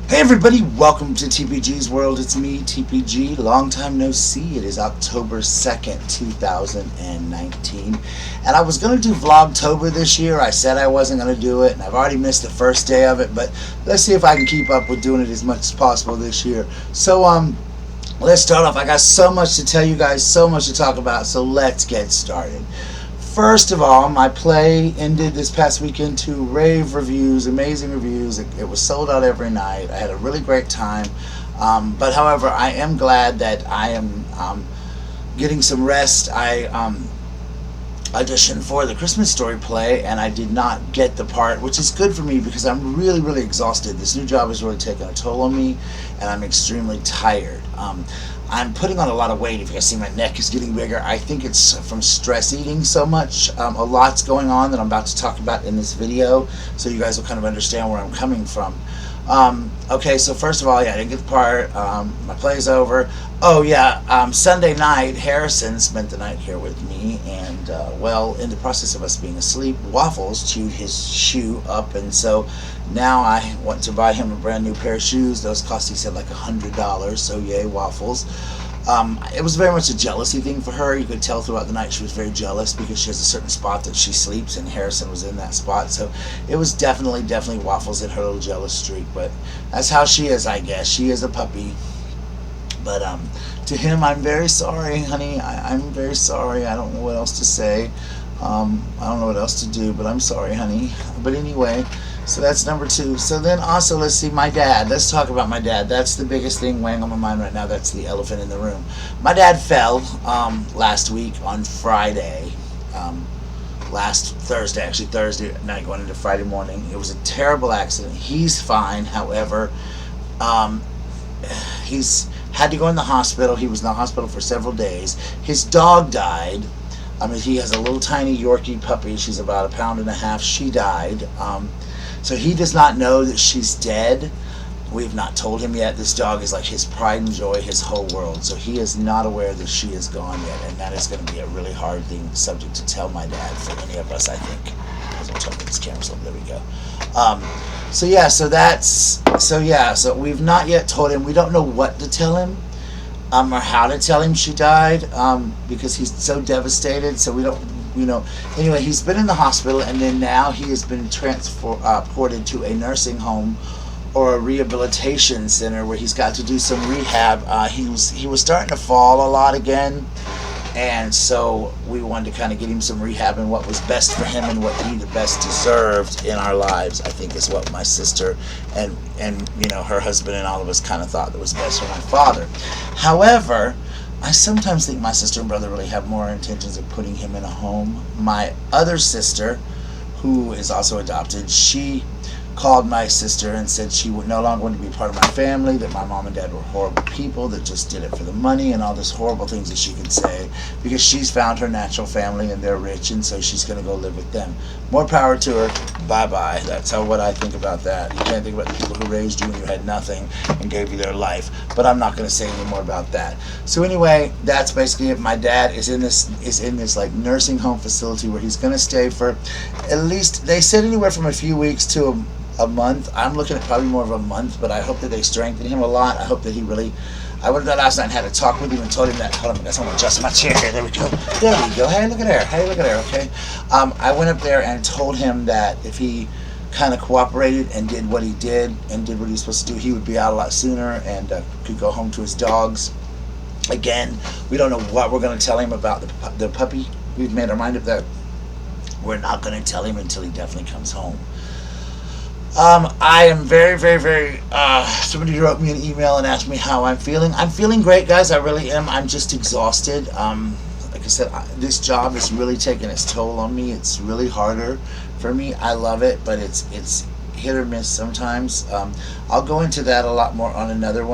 Hey everybody, welcome to TPG's world. It's me, TPG. Long time no see. It is October 2nd, 2019. And I was going to do Vlogtober this year. I said I wasn't going to do it, and I've already missed the first day of it, but let's see if I can keep up with doing it as much as possible this year. So, let's start off. I got so much to tell you guys, so much to talk about, so let's get started. First of all, my play ended this past weekend to rave reviews, amazing reviews. It was sold out every night. I had a really great time. But however, I am glad that I am getting some rest. I auditioned for the Christmas Story play, and I did not get the part, which is good for me because I'm really, really exhausted. This new job has really taken a toll on me, and I'm extremely tired. I'm putting on a lot of weight. If you guys see, my neck is getting bigger. I think it's from stress eating so much. A lot's going on that I'm about to talk about in this video, so you guys will kind of understand where I'm coming from. Okay, so first of all, yeah, I didn't get the part. My play's over. Oh yeah, Sunday night, Harrison spent the night here with me, and well, in the process of us being asleep, Waffles chewed his shoe up, and so now I want to buy him a brand new pair of shoes. Those cost, he said, like $100, so yay, Waffles. It was very much a jealousy thing for her. You could tell throughout the night she was very jealous because she has a certain spot that she sleeps, and Harrison was in that spot. So it was definitely Waffles in her little jealous streak. But that's how she is, I guess. She is a puppy. But to him, I'm very sorry, honey. I'm very sorry. I don't know what else to say. I don't know what else to do, but I'm sorry, honey. But anyway, so that's number two. So then also, let's see, my dad. Let's talk about my dad. That's the biggest thing weighing on my mind right now. That's the elephant in the room. My dad fell last week on Friday. Last Thursday, actually Thursday night going into Friday morning. It was a terrible accident. He's fine. However, he's had to go in the hospital. He was in the hospital for several days. His dog died. I mean, he has a little tiny Yorkie puppy. She's about 1.5 pounds. She died. So he does not know that she's dead. We've not told him yet. This dog is like his pride and joy, his whole world. So he is not aware that she is gone yet. And that is going to be a really hard subject to tell my dad for any of us, I think. I'll turn this camera, so there we go. So we've not yet told him. We don't know what to tell him. Or how to tell him she died, because he's so devastated. So we don't, Anyway, he's been in the hospital, and then now he has been transported to a nursing home or a rehabilitation center where he's got to do some rehab. He was starting to fall a lot again, and so we wanted to kind of get him some rehab and what was best for him and what he the best deserved in our lives, I think, is what my sister and her husband and all of us kind of thought that was best for my father. However, I sometimes think my sister and brother really have more intentions of putting him in a home. My other sister, who is also adopted, she called my sister and said she would no longer want to be part of my family, that my mom and dad were horrible people that just did it for the money, and all these horrible things that she could say, because she's found her natural family and they're rich, and so she's going to go live with them. More power to her. Bye-bye. That's what I think about that. You can't think about the people who raised you when you had nothing and gave you their life, but I'm not going to say any more about that. So anyway, that's basically it. My dad is in this like nursing home facility where he's going to stay for at least, they said, anywhere from a few weeks to a month. I'm looking at probably more of a month, but I hope that they strengthen him a lot. I hope that he really, I went up there last night and had a talk with him and told him that, hold on, I want to adjust my chair here, there we go, hey, look at her, okay. I went up there and told him that if he kind of cooperated and did what he did and did what he was supposed to do, he would be out a lot sooner and could go home to his dogs. Again, we don't know what we're going to tell him about the puppy. We've made our mind up that we're not going to tell him until he definitely comes home. I am very, very, very, somebody wrote me an email and asked me how I'm feeling. I'm feeling great, guys. I really am. I'm just exhausted. Like I said, this job is really taking its toll on me. It's really harder for me. I love it, but it's hit or miss sometimes. I'll go into that a lot more on another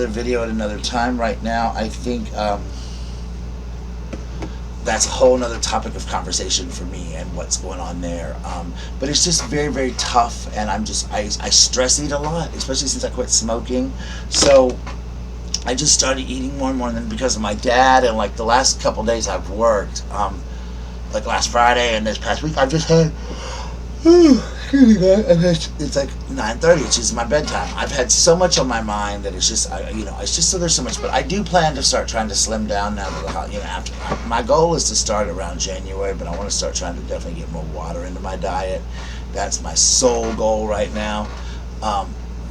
video at another time. Right now, I think, that's a whole nother topic of conversation for me and what's going on there. But it's just very, very tough, and I stress eat a lot, especially since I quit smoking. So I just started eating more and more, and then because of my dad and like the last couple days I've worked, like last Friday and this past week, I've just had It's like 9:30, which is my bedtime. I've had so much on my mind that it's just, it's just so there's so much. But I do plan to start trying to slim down now that after my goal is to start around January, but I want to start trying to definitely get more water into my diet. That's my sole goal right now.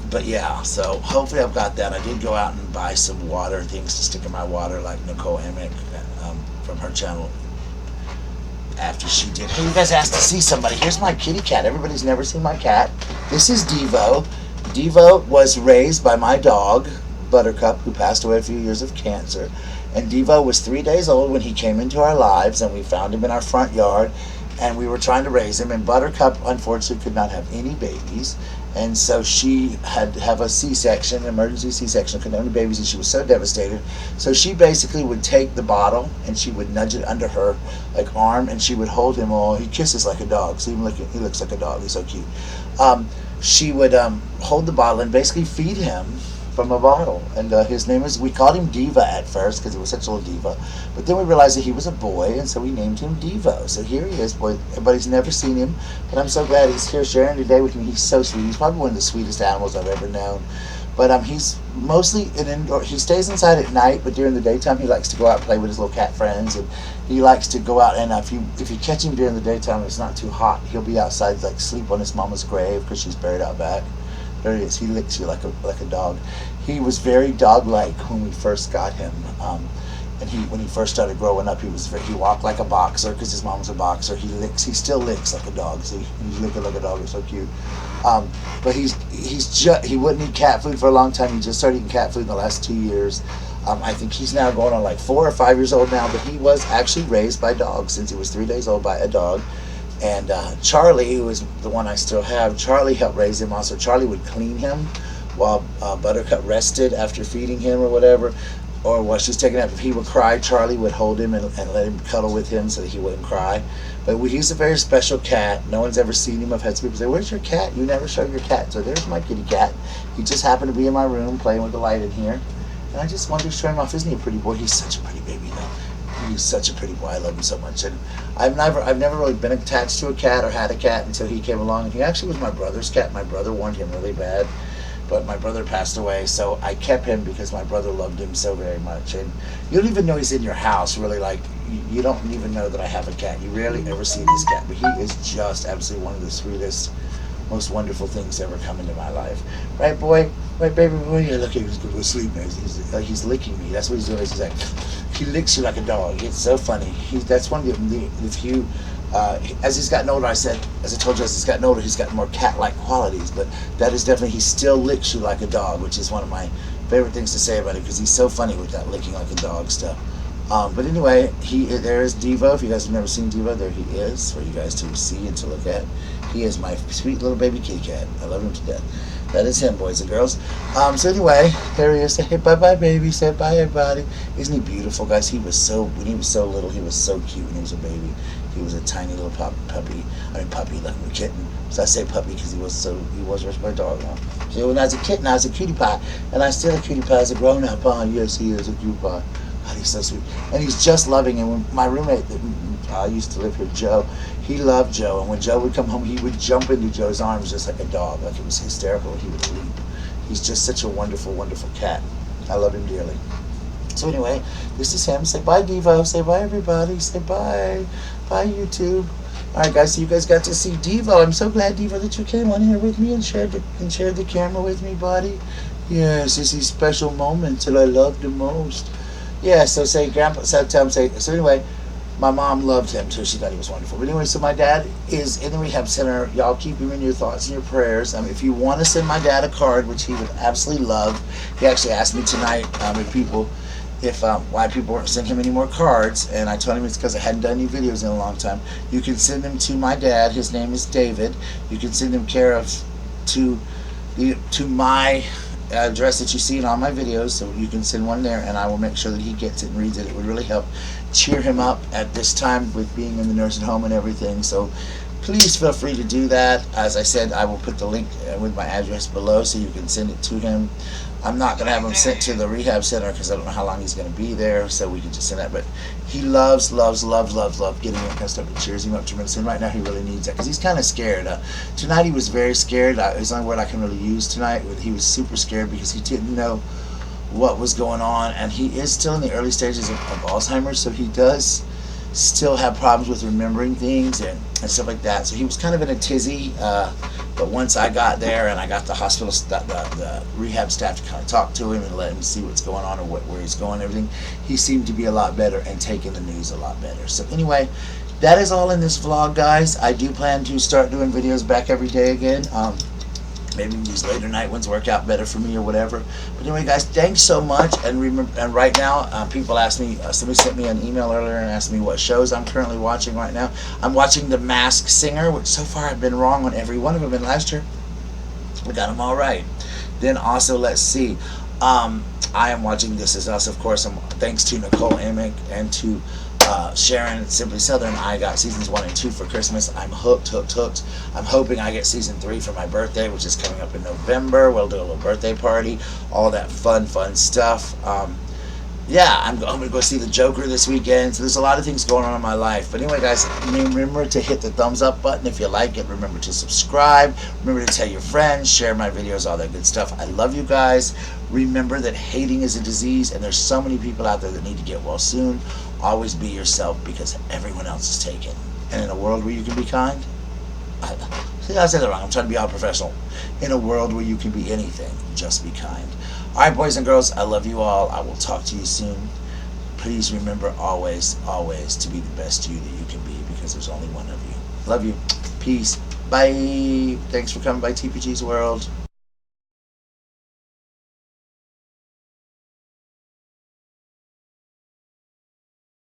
But yeah, so hopefully I've got that. I did go out and buy some water things to stick in my water, like Nicole Emick from her channel. After she did, hey, you guys asked to see somebody. Here's my kitty cat. Everybody's never seen my cat. This is Devo. Devo was raised by my dog, Buttercup, who passed away a few years of cancer. And Devo was 3 days old when he came into our lives, and we found him in our front yard, and we were trying to raise him. And Buttercup, unfortunately, could not have any babies. And so she had to have a C-section, an emergency C-section, couldn't have any babies, and she was so devastated. So she basically would take the bottle, and she would nudge it under her arm, and she would hold him all. He kisses like a dog, so even he looks like a dog. He's so cute. She would hold the bottle and basically feed him from a bottle. And his name we called him Diva at first because he was such a little diva. But then we realized that he was a boy, and so we named him Devo. So here he is, boy. Everybody's never seen him, but I'm so glad he's here sharing today with me. He's so sweet. He's probably one of the sweetest animals I've ever known. But he's mostly an indoor. He stays inside at night, but during the daytime he likes to go out and play with his little cat friends, and he likes to go out. And if you catch him during the daytime, it's not too hot. He'll be outside, sleep on his mama's grave because she's buried out back. There he is. He licks you like a dog. He was very dog-like when we first got him. And when he first started growing up, he walked like a boxer because his mom was a boxer. He still licks like a dog. See, he's licking like a dog. It's so cute. But he wouldn't eat cat food for a long time. He just started eating cat food in the last 2 years. I think he's now going on 4 or 5 years old now. But he was actually raised by dogs since he was 3 days old by a dog. And Charlie, who is the one I still have, Charlie helped raise him also. Charlie would clean him while Buttercup rested after feeding him or whatever, or while she was taking a nap. If he would cry, Charlie would hold him and let him cuddle with him so that he wouldn't cry. But he's a very special cat. No one's ever seen him. I've had some people say, "Where's your cat? You never show your cat." So there's my kitty cat. He just happened to be in my room playing with the light in here. And I just wanted to show him off. Isn't he a pretty boy? He's such a pretty baby, though. He's such a pretty boy. I love him so much. And I've never really been attached to a cat or had a cat until he came along. And he actually was my brother's cat. My brother wanted him really bad, but my brother passed away, so I kept him because my brother loved him so very much. And you don't even know he's in your house, really. You don't even know that I have a cat. You rarely ever see this cat, but he is just absolutely one of the sweetest, most wonderful things to ever come into my life. Right, boy? Right, baby boy? Yeah, look, he's going to sleep now. He's licking me. That's what he's doing. He's like, he licks you like a dog. It's so funny. That's one of the few. As he's gotten older, as I told you, as he's gotten older, he's gotten more cat-like qualities. But that is definitely, he still licks you like a dog, which is one of my favorite things to say about it, because he's so funny with that licking like a dog stuff. But anyway, there is Devo. If you guys have never seen Devo, there he is for you guys to see and to look at. He is my sweet little baby kitty cat. I love him to death. That is him, boys and girls. So anyway, there he is. Say, hey, bye-bye, baby. Say bye, everybody. Isn't he beautiful, guys? When he was so little, he was so cute when he was a baby. He was a tiny little puppy, like a kitten. So I say puppy because he was raised by a dog. So when I was a kitten, I was a cutie pie. And I still a cutie pie as a grown-up. Yes, he is a cutie pie. God, he's so sweet. And he's just loving. And when my roommate that used to live here, Joe, he loved Joe. And when Joe would come home, he would jump into Joe's arms just like a dog. Like it was hysterical. He would leap. He's just such a wonderful, wonderful cat. I love him dearly. So anyway, this is him. Say bye, Devo. Say bye, everybody. Say bye. Bye, YouTube. All right, guys. So you guys got to see Devo. I'm so glad, Devo, that you came on here with me and shared the camera with me, buddy. Yes, this is special moments that I love the most. Yeah. So say Grandpa. So tell him. So anyway, my mom loved him too. She thought he was wonderful. But anyway, so my dad is in the rehab center. Y'all keep him in your thoughts and your prayers. If you want to send my dad a card, which he would absolutely love, he actually asked me tonight why people weren't sending him any more cards, and I told him it's because I hadn't done any videos in a long time. You can send them to my dad. His name is David. You can send them to my address that you see in all my videos, so you can send one there, and I will make sure that he gets it and reads it. It would really help cheer him up at this time with being in the nursing home and everything. So please feel free to do that. As I said, I will put the link with my address below so you can send it to him. I'm not going to have him sent to the rehab center because I don't know how long he's going to be there, so we can just send that. But he loves getting in kind of stuff. It cheers him up tremendously. And right now he really needs that because he's kind of scared. Tonight he was very scared. It's the only word I can really use tonight. He was super scared because he didn't know what was going on, and he is still in the early stages of Alzheimer's, so he does still have problems with remembering things and stuff like that. So he was kind of in a tizzy, but once I got there and I got the hospital the rehab staff to kind of talk to him and let him see what's going on and where he's going and everything, he seemed to be a lot better and taking the news a lot better. So anyway, that is all in this vlog, guys. I do plan to start doing videos back every day again. Maybe these later night ones work out better for me or whatever. But anyway, guys, thanks so much. And remember, and right now, people asked me, somebody sent me an email earlier and asked me what shows I'm currently watching right now. I'm watching The Masked Singer, which so far I've been wrong on every one of them. And last year, we got them all right. Then also, let's see, I am watching This Is Us, of course. Thanks to Nicole Emick and to Sharon at Simply Southern. I got seasons 1 and 2 for Christmas. I'm hooked. I'm hoping I get season 3 for my birthday, which is coming up in November. We'll do a little birthday party, all that fun stuff. Yeah, I'm going to go see the Joker this weekend. So there's a lot of things going on in my life. But anyway, guys, remember to hit the thumbs up button if you like it. Remember to subscribe. Remember to tell your friends, share my videos, all that good stuff. I love you guys. Remember that hating is a disease, and there's so many people out there that need to get well soon. Always be yourself because everyone else is taken. And in a world where you can be kind, I said that wrong. I'm trying to be all professional. In a world where you can be anything, just be kind. Alright, boys and girls, I love you all. I will talk to you soon. Please remember always to be the best you that you can be because there's only one of you. Love you. Peace. Bye. Thanks for coming by TPG's World.